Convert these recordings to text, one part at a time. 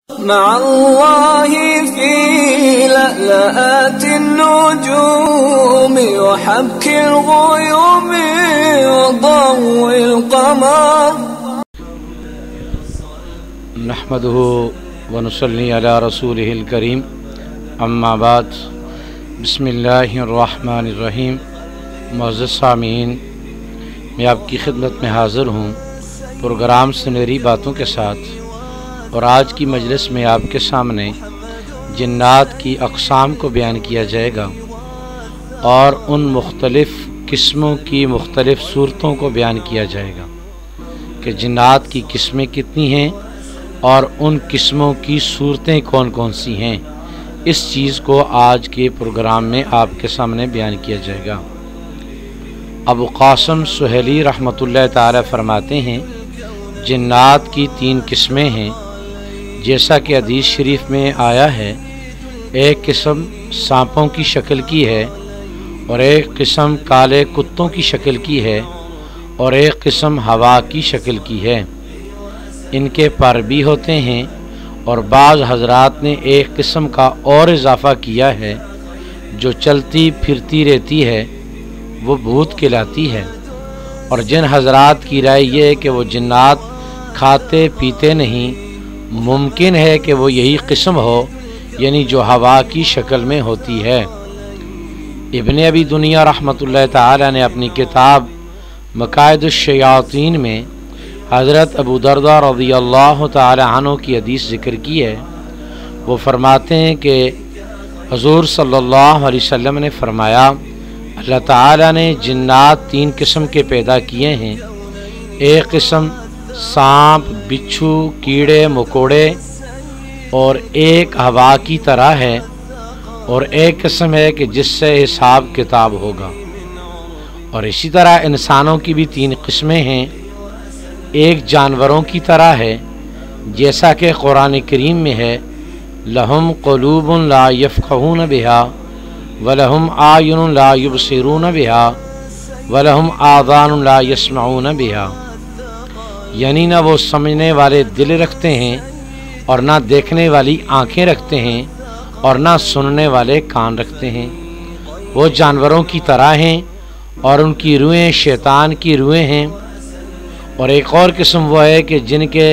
مع الله في لألآت النجوم وحبك الغيوم وضوء القمر نحمده ونصلي على رسوله الكريم اما بعد بسم اللہ الرحمن الرحیم۔ معزز سامعین، میں آپ کی خدمت میں حاضر ہوں پروگرام سنہری باتوں کے ساتھ، اور آج کی مجلس میں آپ کے سامنے جنات کی اقسام کو بیان کیا جائے گا اور ان مختلف قسموں کی مختلف صورتوں کو بیان کیا جائے گا کہ جنات کی قسمیں کتنی ہیں اور ان قسموں کی صورتیں کون کون سی ہیں۔ اس چیز کو آج کے پروگرام میں آپ کے سامنے بیان کیا جائے گا۔ ابو قاسم سہیلی رحمۃ اللہ تعالی فرماتے ہیں جنات کی 3 قسمیں ہیں، جیسا کہ حدیث شریف میں آیا ہے۔ ایک قسم سانپوں کی شکل کی ہے، اور ایک قسم کالے کتوں کی شکل کی ہے، اور ایک قسم ہوا کی شکل کی ہے۔ ان کے پر بھی ہوتے ہیں، اور بعض حضرات نے ایک قسم کا اور اضافہ کیا ہے جو چلتی پھرتی رہتی ہے، وہ بھوت کہلاتی ہے۔ اور جن حضرات کی رائے یہ ہے کہ وہ جنات کھاتے پیتے نہیں، ممکن ہے کہ وہ یہی قسم ہو، یعنی جو ہوا کی شکل میں ہوتی ہے۔ ابن ابی دنیا رحمۃ اللہ تعالی نے اپنی کتاب مقاعد الشیاطین میں حضرت ابو درداء رضی اللہ تعالی عنہ کی حدیث ذکر کی ہے۔ وہ فرماتے ہیں کہ حضور صلی اللہ علیہ وسلم نے فرمایا اللہ تعالی نے جنات 3 قسم کے پیدا کیے ہیں۔ ایک قسم سانپ، بچھو، کیڑے مکوڑے، اور ایک ہوا کی طرح ہے، اور ایک قسم ہے کہ جس سے حساب کتاب ہوگا۔ اور اسی طرح انسانوں کی بھی 3 قسمیں ہیں۔ ایک جانوروں کی طرح ہے، جیسا کہ قرآن کریم میں ہے لہم قلوب لا یفقہون بہا ولہم اعین لا یبصرون بہا ولہم آذان لا یسمعون بہا، یعنی نہ وہ سمجھنے والے دل رکھتے ہیں، اور نہ دیکھنے والی آنکھیں رکھتے ہیں، اور نہ سننے والے کان رکھتے ہیں۔ وہ جانوروں کی طرح ہیں، اور ان کی روحیں شیطان کی روحیں ہیں۔ اور ایک اور قسم وہ ہے کہ جن کے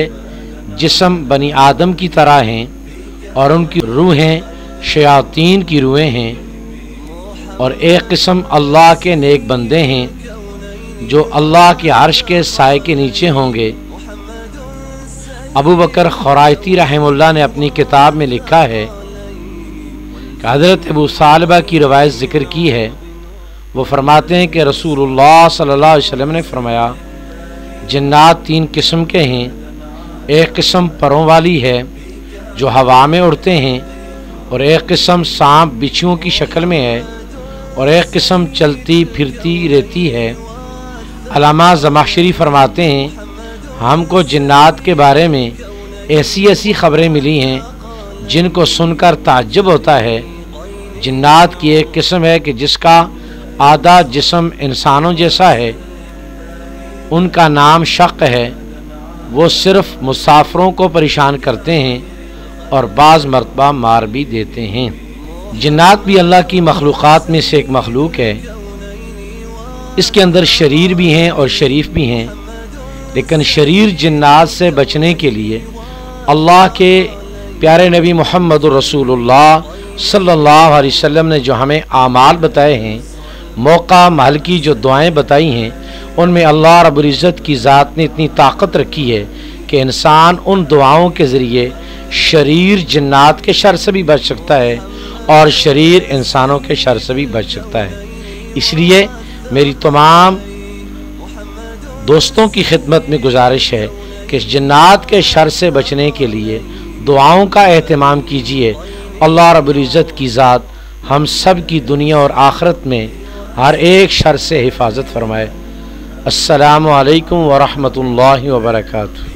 جسم بنی آدم کی طرح ہیں، اور ان کی روحیں شیاطین کی روحیں ہیں۔ اور ایک قسم اللہ کے نیک بندے ہیں جو اللہ کے عرش کے سائے کے نیچے ہوں گے۔ ابو بکر خرائطی رحمہ اللہ نے اپنی کتاب میں لکھا ہے کہ حضرت ابو ثعلبہ کی روایت ذکر کی ہے۔ وہ فرماتے ہیں کہ رسول اللہ صلی اللہ علیہ وسلم نے فرمایا جنات 3 قسم کے ہیں۔ ایک قسم پروں والی ہے جو ہوا میں اڑتے ہیں، اور ایک قسم سانپ بچھوؤں کی شکل میں ہے، اور ایک قسم چلتی پھرتی رہتی ہے۔ علامہ زمخشری فرماتے ہیں ہم کو جنات کے بارے میں ایسی خبریں ملی ہیں جن کو سن کر تعجب ہوتا ہے۔ جنات کی ایک قسم ہے کہ جس کا آدھا جسم انسانوں جیسا ہے، ان کا نام شق ہے۔ وہ صرف مسافروں کو پریشان کرتے ہیں اور بعض مرتبہ مار بھی دیتے ہیں۔ جنات بھی اللہ کی مخلوقات میں سے ایک مخلوق ہے۔ اس کے اندر شریر بھی ہیں اور شریف بھی ہیں، لیکن شریر جنات سے بچنے کے لیے اللہ کے پیارے نبی محمد رسول اللہ صلی اللہ علیہ وسلم نے جو ہمیں اعمال بتائے ہیں، موقع محل کی جو دعائیں بتائی ہیں، ان میں اللہ رب العزت کی ذات نے اتنی طاقت رکھی ہے کہ انسان ان دعاؤں کے ذریعے شریر جنات کے شر سے بھی بچ سکتا ہے، اور شریر انسانوں کے شر سے بھی بچ سکتا ہے۔ اس لیے میری تمام دوستوں کی خدمت میں گزارش ہے کہ جنات کے شر سے بچنے کے لیے دعاؤں کا اہتمام کیجیے۔ اللہ رب العزت کی ذات ہم سب کی دنیا اور آخرت میں ہر ایک شر سے حفاظت فرمائے۔ السلام علیکم ورحمۃ اللہ وبرکاتہ۔